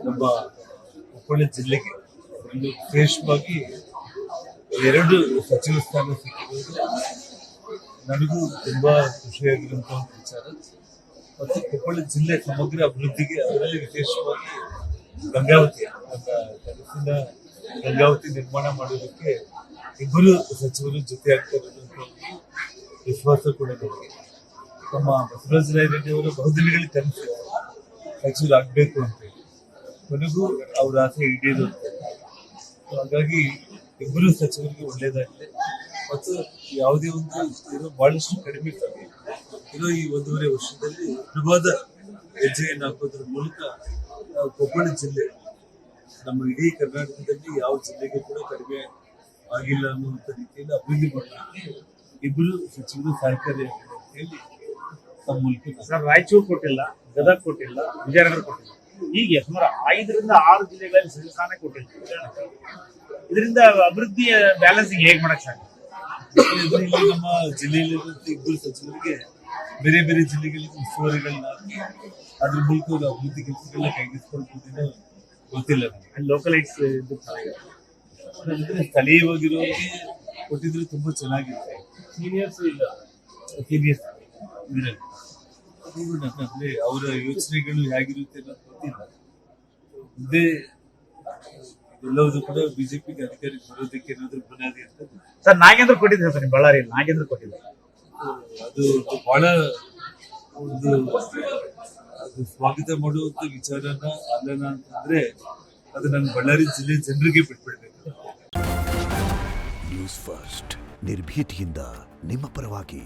ನಮ್ಮ ಕೊಪ್ಪಳ ಜಿಲ್ಲೆಗೆ ಒಂದು ವಿಶೇಷವಾಗಿ 2 ಸಚಿವ ಸ್ಥಾನ ಸಿಕ್ಕಿರೋದು ನನಗೂ ತುಂಬಾ ಖುಷಿಯಾಗಿರುವಂತಹ ವಿಚಾರ. ಮತ್ತು ಕೊಪ್ಪಳ ಜಿಲ್ಲೆ ಸಮಗ್ರ ಅಭಿವೃದ್ಧಿಗೆ ಅದರಲ್ಲಿ ವಿಶೇಷವಾಗಿ ಗಂಗಾವತಿ ಕನಸಿನ ಗಂಗಾವತಿ ನಿರ್ಮಾಣ ಮಾಡೋದಕ್ಕೆ ಇಬ್ಬರು ಸಚಿವರು ಜೊತೆ ಆಗ್ತಾ ಇರೋದಂತ ವಿಶ್ವಾಸ ಕೂಡ ನನಗೆ. ನಮ್ಮ ಬಸವರಾಜ ರೆಡ್ಡಿ ಅವರ ಬಹುದಿನಗಳ ಕನಸು ಸಚಿವರಾಗಬೇಕು ಅಂತ ಹೇಳಿ ಕೊನೆಗೂ ಅವ್ರ ಆಸೆ ಈಡೇರುತ್ತೆ. ಹಾಗಾಗಿ ಇಬ್ಬರು ಸಚಿವರಿಗೆ ಒಳ್ಳೇದಾಗಿದೆ. ಮತ್ತು ಯಾವುದೇ ಒಂದು ಬಹಳಷ್ಟು ಕಡಿಮೆ ಸಮಯ ಈ 1.5 ವರ್ಷದಲ್ಲಿ ದೃಢವಾದ ಹೆಜ್ಜೆಯನ್ನು ಹಾಕೋದ್ರ ಮೂಲಕ ಕೊಪ್ಪಳ ಜಿಲ್ಲೆ ನಮ್ಮ ಇಡೀ ಕರ್ನಾಟಕದಲ್ಲಿ ಯಾವ ಜಿಲ್ಲೆಗೆ ಕೂಡ ಕಡಿಮೆ ಆಗಿಲ್ಲ ಅನ್ನುವಂಥ ರೀತಿಯಲ್ಲಿ ಅಭಿವೃದ್ಧಿ ಮಾಡಲಿಕ್ಕೆ ಇಬ್ಬರು ಸಚಿವರು ಸಹಕಾರಿಯಾಗಿದೆ ಅಂತ ಹೇಳಿ ತಮ್ಮ ಮೂಲಕ. ಸರ್, ರಾಯಚೂರು ಕೊಟ್ಟಿಲ್ಲ, ಗದಗ ಕೊಟ್ಟಿಲ್ಲ, ವಿಜಯನಗರ ಕೊಟ್ಟಿಲ್ಲ, ಹೀಗೆ ಸುಮಾರು 5 ರಿಂದ 6 ಜಿಲ್ಲೆಗಳಲ್ಲಿ ಸಚಿವ ಸ್ಥಾನ ಕೊಟ್ಟಿಲ್ಲ. ಇದರಿಂದ ಅಭಿವೃದ್ಧಿಯ ಬ್ಯಾಲೆನ್ಸಿಂಗ್ ಹೇಗೆ ಮಾಡಕ್ ಸಾಧ್ಯ? ಇದರಲ್ಲಿ ನಮ್ಮ ಜಿಲ್ಲೆಯಲ್ಲಿರುವಂತ ಇಬ್ಬರು ಸಚಿವರಿಗೆ ಬೇರೆ ಬೇರೆ ಜಿಲ್ಲೆಗಳಿಗೆ ಉಸ್ತುವಾರಿಗಳನ್ನ ಹಾಕಿ ಅದ್ರ ಮೂಲಕ ಅವರು ಅಭಿವೃದ್ಧಿ ಕೆಲಸಗಳನ್ನ ಕೈಗೆತ್ತಿಕೊಳ್ಳುವುದೇನೋ ಗೊತ್ತಿಲ್ಲ. ಲೋಕಲೈಟ್ಸ್ ಸ್ಥಳೀಯವಾಗಿರೋರಿಗೆ ಕೊಟ್ಟಿದ್ರೆ ತುಂಬಾ ಚೆನ್ನಾಗಿರುತ್ತೆ. ಸೀನಿಯರ್ಸ್ ಇಲ್ಲ, ಸೀನಿಯರ್ಸ್ ಅಂದ್ರೆ ಅವರ ಯೋಚನೆಗಳು ಹೇಗಿರುತ್ತೆ ಅನ್ನೋದು ಗೊತ್ತಿಲ್ಲ. ಮುಂದೆ ಎಲ್ಲವೂ ಕೂಡ ಬಿಜೆಪಿಗೆ ಅಧಿಕಾರಕ್ಕೆ ಬರೋದಕ್ಕೆ ಏನಾದ್ರು ಬುನಾದಿ ಅಂತ. ಸರ್, ನಾಗೇಂದ್ರ ಕೊಟ್ಟಿದ್ದಾರೆ ಸರ್, ಬಳ್ಳಾರಿಯಲ್ಲಿ ನಾಗೇಂದ್ರ ಕೊಟ್ಟಿಲ್ಲ. ಅದು ಬಹಳ ಒಂದು ಅದು ಸ್ವಾಗತ ಮಾಡುವಂತ ವಿಚಾರನ ಅಲ್ಲನ ಅಂತಂದ್ರೆ ಅದು ನನ್ನ ಬಳ್ಳಾರಿ ಜಿಲ್ಲೆ ಜನರಿಗೆ ಬಿಟ್ಬಿಡ್ಬೇಕು. ನ್ಯೂಸ್ ಫಸ್ಟ್ ನಿರ್ಭೀತಿಯಿಂದ ನಿಮ್ಮ ಪರವಾಗಿ.